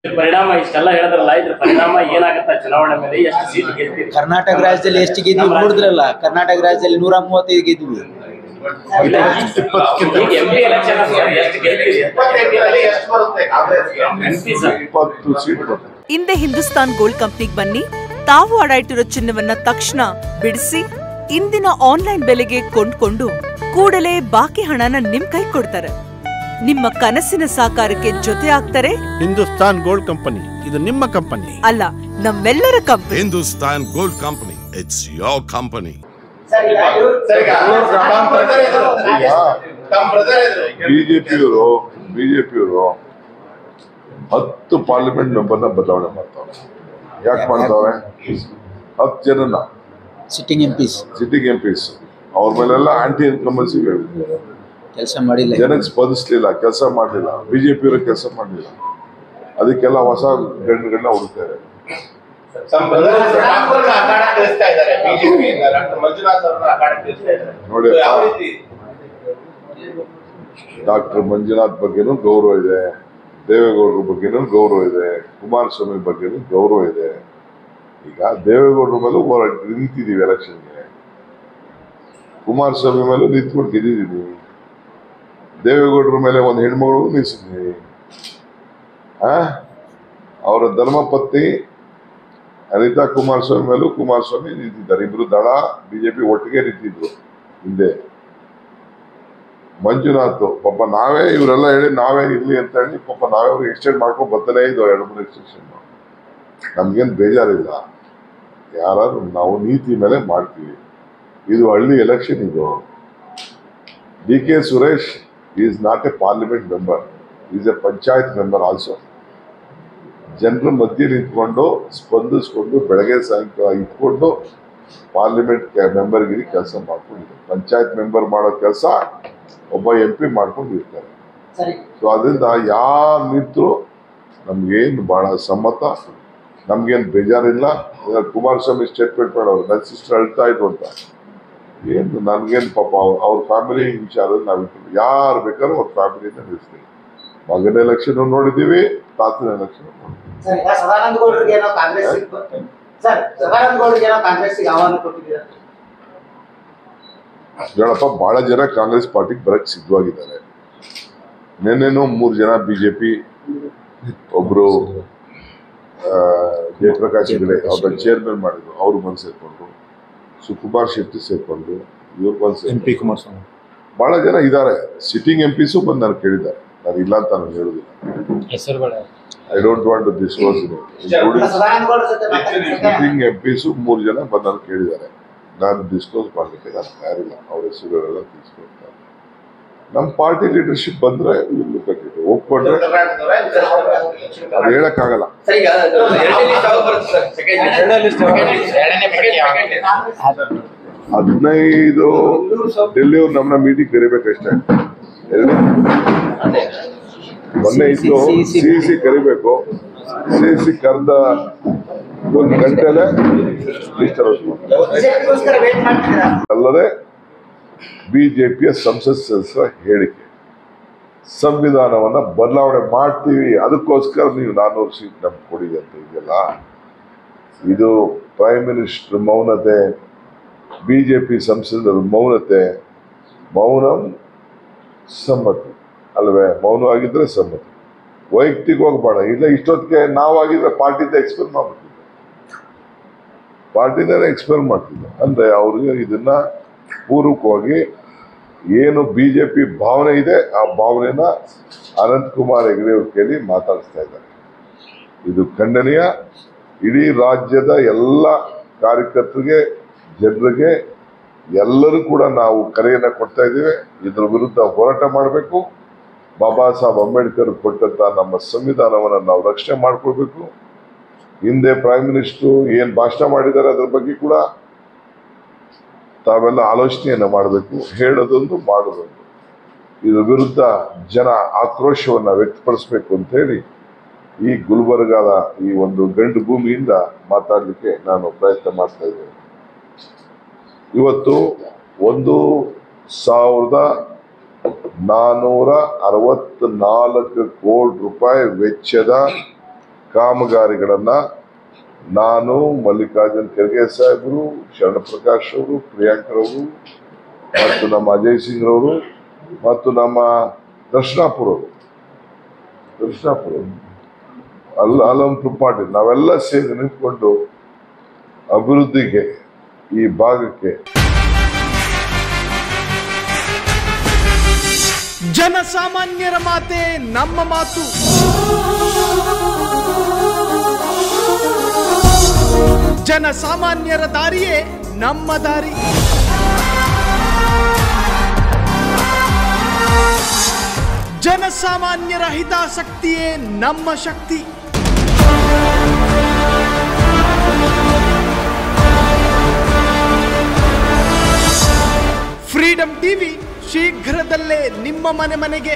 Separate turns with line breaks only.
ಪರಿಣಾಮ ಇಷ್ಟೆಲ್ಲ ಹೇಳಿದ್ರಲ್ಲ, ಇದ್ರ ಪರಿಣಾಮ ಏನಾಗುತ್ತೆ ಚುನಾವಣೆ ಮೇಲೆ? ಎಷ್ಟು ಸೀಟ್ ಗೆಲ್ತೀರಿ?
ಕರ್ನಾಟಕ ರಾಜ್ಯದಲ್ಲಿ ಎಷ್ಟು ಗೆದ್ವಿ ನೋಡಿದ್ರಲ್ಲ, ಕರ್ನಾಟಕ ರಾಜ್ಯದಲ್ಲಿ 135 ಗೆದ್ವಿ.
MP ಎಲೆಕ್ಷನ್ ಎಷ್ಟು ಗೆಲ್ತೀರಿ?
ಹಿಂದೆ ಹಿಂದೂಸ್ತಾನ್ ಗೋಲ್ಡ್ ಕಂಪ್ನಿಗೆ ಬನ್ನಿ, ತಾವು ಅಡ ಇಟ್ಟಿರೋ ಚಿನ್ನವನ್ನ ತಕ್ಷಣ ಬಿಡಿಸಿ ಇಂದಿನ ಆನ್ಲೈನ್ ಬೆಲೆಗೆ ಕೊಂಡ್ಕೊಂಡು ಕೂಡಲೇ ಬಾಕಿ ಹಣನ ನಿಮ್ ಕೈ ಕೊಡ್ತಾರೆ. ನಿಮ್ಮ ಕನಸಿನ ಸಾಕಾರಕ್ಕೆ ಜೊತೆ ಆಗ್ತಾರೆ
ಹಿಂದೂಸ್ತಾನ್ ಗೋಲ್ಡ್ ಕಂಪನಿ. ಇದು ನಿಮ್ಮ ಕಂಪನಿ
ಅಲ್ಲ, ನಮ್ಮೆಲ್ಲರ company.
Hindustan gold company, it's your company.
ಬಿಜೆಪಿಯವರು 10 ಪಾರ್ಲಿಮೆಂಟ್ ಮೆಂಬರ್ನ ಬದಲಾವಣೆ ಮಾಡ್ತಾವೆ. ಯಾಕೆ ಮಾಡ್ತಾವೆ? 10 ಜನನ
ಸಿಟ್ಟಿಂಗ್
ಎಂಪಿಸ್ ಅವ್ರ ಮೇಲೆಲ್ಲ ಆಂಟಿ ಇನ್ಕಂಬನ್ಸಿ
ಕೆಲಸ ಮಾಡಿಲ್ಲ,
ಜನಕ್ಕೆ ಸ್ಪಂದಿಸ್ಲಿಲ್ಲ, ಕೆಲಸ ಮಾಡಲಿಲ್ಲ. ಬಿಜೆಪಿಯವರು ಕೆಲಸ ಮಾಡಲಿಲ್ಲ, ಅದಕ್ಕೆಲ್ಲ ಹೊಸ ಗಂಡುಗಳನ್ನ ಹುಡುಕ್ತಾರೆ. ನೋಡಿ, ಡಾಕ್ಟರ್ ಮಂಜುನಾಥ್ ಬಗ್ಗೆನೂ ಗೌರವ ಇದೆ, ದೇವೇಗೌಡರ ಬಗ್ಗೆನೂ ಗೌರವ ಇದೆ, ಕುಮಾರಸ್ವಾಮಿ ಬಗ್ಗೆನೂ ಗೌರವ ಇದೆ. ಈಗ ದೇವೇಗೌಡರ ಮೇಲೂ ನಿಂತಿದ್ದೀವಿ ಎಲೆಕ್ಷನ್ಗೆ, ಕುಮಾರಸ್ವಾಮಿ ಮೇಲೂ ನಿಂತ್ಕೊಂಡು ಗೆದ್ದಿದ್ದೀವಿ, ದೇವೇಗೌಡರ ಮೇಲೆ ಒಂದು ಹೆಣ್ಮಗಳು ನಿಲ್ಸಿದ್ವಿ. ಅವರ ಧರ್ಮಪತ್ನಿ ಅನಿತಾ ಕುಮಾರಸ್ವಾಮಿ ಮೇಲೂ ಕುಮಾರಸ್ವಾಮಿ ನಿಂತಿದ್ದಾರೆ. ಇಬ್ರು ದಳ ಬಿಜೆಪಿ ಒಟ್ಟಿಗೆ ನಿಂತಿದ್ರು ಹಿಂದೆ. ಮಂಜುನಾಥ್ ಪಾಪ ನಾವೇ ಇವರೆಲ್ಲ ಹೇಳಿ ನಾವೇ ಇರ್ಲಿ ಅಂತ ಹೇಳಿ ಪಾಪ ನಾವೇ ಅವ್ರಿಗೆ ಎಕ್ಸ್ಟೆಂಡ್ ಮಾಡ್ಕೊಂಡು ಬರ್ತಾನೆ ಇದ್ದೋ 2-3 ಎಕ್ಸ್ಟೆನ್ಷನ್. ನಮ್ಗೇನು ಬೇಜಾರಿಲ್ಲ, ಯಾರಾದ್ರೂ ನಾವು ನೀತಿ ಮೇಲೆ ಮಾಡ್ತೀವಿ. ಇದು ಹಳ್ಳಿ ಎಲೆಕ್ಷನ್. ಇದು DK Suresh is not a parliament member, he is a panchayat member also. ಜನರ ಮಧ್ಯೆ ನಿಂತ್ಕೊಂಡು ಸ್ಪಂದಿಸ್ಕೊಂಡು ಬೆಳಗ್ಗೆ ಸಾಯಂಕಾಲ ಇಟ್ಕೊಂಡು ಪಾರ್ಲಿಮೆಂಟ್ ಮೆಂಬರ್ಗಿರಿ ಕೆಲಸ ಮಾಡ್ಕೊಂಡಿದ್ದಾರೆ. ಪಂಚಾಯತ್ ಮೆಂಬರ್ ಮಾಡೋ ಕೆಲಸ ಒಬ್ಬ MP ಮಾಡ್ಕೊಂಡಿರ್ತಾರೆ. ಸೊ ಅದರಿಂದ ಯಾರು ನಿಂತರು ನಮ್ಗೇನು ಬಹಳ ಸಮ್ಮತ, ನಮ್ಗೇನು ಬೇಜಾರಿಲ್ಲ. ಕುಮಾರಸ್ವಾಮಿ ಸ್ಟೇಟ್ಮೆಂಟ್ ಮಾಡೋರು, ನನ್ನ ಸಿಸ್ಟರ್ ಅಳ್ತಾ ಇದ್ರು ಅಂತ. ಏನು ನನ್ಗೇನು ಪಾಪ ಅವ್ರ ಫ್ಯಾಮಿಲಿ ವಿಚಾರ ನಾವು ಯಾರು ಬೇಕಾದ್ರೂ ಅವ್ರ ಫ್ಯಾಮಿಲಿಯಿಂದ ನಿಲ್ಲಿಸ್ತೀವಿ. ಮಗನ ಎಲೆಕ್ಷನ್ ನೋಡಿದೀವಿ, ತಾತನ ಎಲೆಕ್ಷನ್ ನೋಡಿದ್ವಿ. ಹೇಳಪ್ಪ, ಬಹಳ ಜನ ಕಾಂಗ್ರೆಸ್ ಪಾರ್ಟಿಗೆ ಬರಕ್ ಸಿದ್ಧವಾಗಿದ್ದಾರೆ. ನೆನ್ನೆನೂ 3 ಜನ ಬಿಜೆಪಿ, ಒಬ್ರು ಜಯಪ್ರಕಾಶ್ ಹೆಗಡೆ ಅವ್ರ ಚೇರ್ಮನ್ ಮಾಡಿದ್ರು, ಅವ್ರು ಬಂದು ಸೇರ್ಕೊಂಡ್ರು. ಸುಕುಮಾರ್ ಶೆಟ್ಟಿ ಸೇರ್ಕೊಂಡು ಇವ್ರು ಬಂದು MP ಕುಮಾರಸ್ವಾಮಿ ಬಹಳ ಜನ ಇದ್ದಾರೆ. ಸಿಟ್ಟಿಂಗ್ MPಸು ಬಂದು ನಾನು ಕೇಳಿದ್ದಾರೆ. ನಾನು ಇಲ್ಲ ಅಂತ ನಾನು ಹೇಳುದಿಲ್ಲ. I don't want to disclose it. Sitting MPಸು 3 ಜನ ಬಂದು ನಾನು ಕೇಳಿದ್ದಾರೆ. ನಾನು ಡಿಸ್ಕ್ಲೋಸ್ ಮಾಡಲಿಕ್ಕೆ ನಾನು ತಯಾರಿಲ್ಲ. ಅವ್ರ ಹೆಸರುಗಳೆಲ್ಲ ತಿಳಿಸ್ಕೊಡ್ತಾರೆ. ನಮ್ಮ ಪಾರ್ಟಿ ಲೀಡರ್ಶಿಪ್ ಬಂದ್ರೆ ಒಪ್ಕೊಂಡ್ರೆ ಅದು ಹೇಳಕ್ಕಾಗಲ್ಲ. 15 ಡೆಲ್ಲಿಯವ್ರು ನಮ್ಮನ್ನ ಮೀಟಿಂಗ್ ಕರಿಬೇಕಷ್ಟೇ. ಮೊನ್ನೆ ಇತ್ತು CC ಕರಿಬೇಕು. CC ಕರೆದ 1 ಗಂಟೆಲೆ ಅಲ್ಲದೆ ಬಿಜೆಪಿಯ ಸಂಸತ್ ಸದಸ್ಯರ ಹೇಳಿಕೆ, ಸಂವಿಧಾನವನ್ನ ಬದಲಾವಣೆ ಮಾಡ್ತೀವಿ, ಅದಕ್ಕೋಸ್ಕರ ನೀವು 400 ಸೀಟ್ ನಮ್ಗೆ ಕೊಡಿ ಅಂತ ಇದೆಯಲ್ಲ. ಇದು ಪ್ರೈಮ್ ಮಿನಿಸ್ಟರ್ ಮೌನತೆ, ಬಿಜೆಪಿ ಸಂಸದರ ಮೌನತೆ. ಮೌನಂ ಸಮ್ಮತಿ ಅಲ್ವೇ? ಮೌನವಾಗಿದ್ರೆ ಸಮ್ಮತಿ. ವೈಯಕ್ತಿಕವಾಗಿ ಬೇಡ. ಇಲ್ಲ, ಇಷ್ಟೊತ್ತಿಗೆ ನಾವಾಗಿದ್ರೆ ಪಾರ್ಟಿಯಿಂದ ಎಕ್ಸ್ಪೆಲ್ ಮಾಡ್ಬಿಟ್ಟಿದ್ದೆ, ಪಾರ್ಟಿನೇ ಎಕ್ಸ್ಪೆಲ್ ಮಾಡ್ತಿದ್ದೆ. ಅಂದ್ರೆ ಅವ್ರಿಗೆ ಇದನ್ನ ಪೂರ್ವಕವಾಗಿ ಏನು ಬಿಜೆಪಿ ಭಾವನೆ ಇದೆ ಆ ಭಾವನೆನ ಅನಂತಕುಮಾರ್ ಹೆಗಡೆ ಅವ್ರ ಕೈಲಿ ಮಾತಾಡಿಸ್ತಾ ಇದ್ದಾರೆ. ಇದು ಖಂಡನೀಯ. ಇಡೀ ರಾಜ್ಯದ ಎಲ್ಲ ಕಾರ್ಯಕರ್ತರಿಗೆ, ಜನರಿಗೆ, ಎಲ್ಲರೂ ಕೂಡ ನಾವು ಕರೆಯನ್ನ ಕೊಡ್ತಾ ಇದ್ದೀವಿ. ಇದರ ವಿರುದ್ಧ ಹೋರಾಟ ಮಾಡಬೇಕು. ಬಾಬಾ ಸಾಹೇಬ್ ಅಂಬೇಡ್ಕರ್ ಕೊಟ್ಟಂತ ನಮ್ಮ ಸಂವಿಧಾನವನ್ನು ನಾವು ರಕ್ಷಣೆ ಮಾಡ್ಕೊಳ್ಬೇಕು. ಹಿಂದೆ ಪ್ರೈಮ್ ಮಿನಿಸ್ಟರ್ ಏನ್ ಭಾಷಣ ಮಾಡಿದ್ದಾರೆ ಅದ್ರ ಬಗ್ಗೆ ಕೂಡ ತಾವೆಲ್ಲ ಆಲೋಚನೆಯನ್ನ ಮಾಡಬೇಕು. ಹೇಳೋದೊಂದು, ಮಾಡೋದೊಂದು. ಇದ್ರ ವಿರುದ್ಧ ಜನ ಆಕ್ರೋಶವನ್ನ ವ್ಯಕ್ತಪಡಿಸಬೇಕು ಅಂತ ಹೇಳಿ ಈ ಗುಲ್ಬರ್ಗಾದ ಈ ಒಂದು ಗಂಡು ಭೂಮಿಯಿಂದ ಮಾತಾಡಲಿಕ್ಕೆ ನಾನು ಪ್ರಯತ್ನ ಮಾಡ್ತಾ ಇದ್ದೇನೆ. ಇವತ್ತು 1,464 ಕೋಟಿ ರೂಪಾಯಿ ವೆಚ್ಚದ ಕಾಮಗಾರಿಗಳನ್ನ ನಾನು, ಮಲ್ಲಿಕಾರ್ಜುನ್ ಖರ್ಗೆ ಸಾಹೇಬರು, ಶರಣಪ್ರಕಾಶ್ ಅವರು, ಪ್ರಿಯಾಂಕರವರು ಮತ್ತು ನಮ್ಮ ಅಜಯ್ ಸಿಂಗ್ ರವರು ಮತ್ತು ನಮ್ಮ ದರ್ಶನಾಪುರ ಅಲ್ಲಂ ತ್ರಿಪಾಠಿ ನಾವೆಲ್ಲ ಸೇರಿ ನಿಂತ್ಕೊಂಡು ಅಭಿವೃದ್ಧಿಗೆ ಈ ಭಾಗಕ್ಕೆ
ಜನಸಾಮಾನ್ಯರ ಮಾತೆ ನಮ್ಮ ಮಾತು. ಜನಸಾಮಾನ್ಯರ ದಾರಿಯೇ ನಮ್ಮ ದಾರಿ. ಜನಸಾಮಾನ್ಯರ ಹಿತಾಸಕ್ತಿಯೇ ನಮ್ಮ ಶಕ್ತಿ. ಫ್ರೀಡಂ ಟಿವಿ ಶೀಘ್ರದಲ್ಲೇ ನಿಮ್ಮ ಮನೆಗೆ.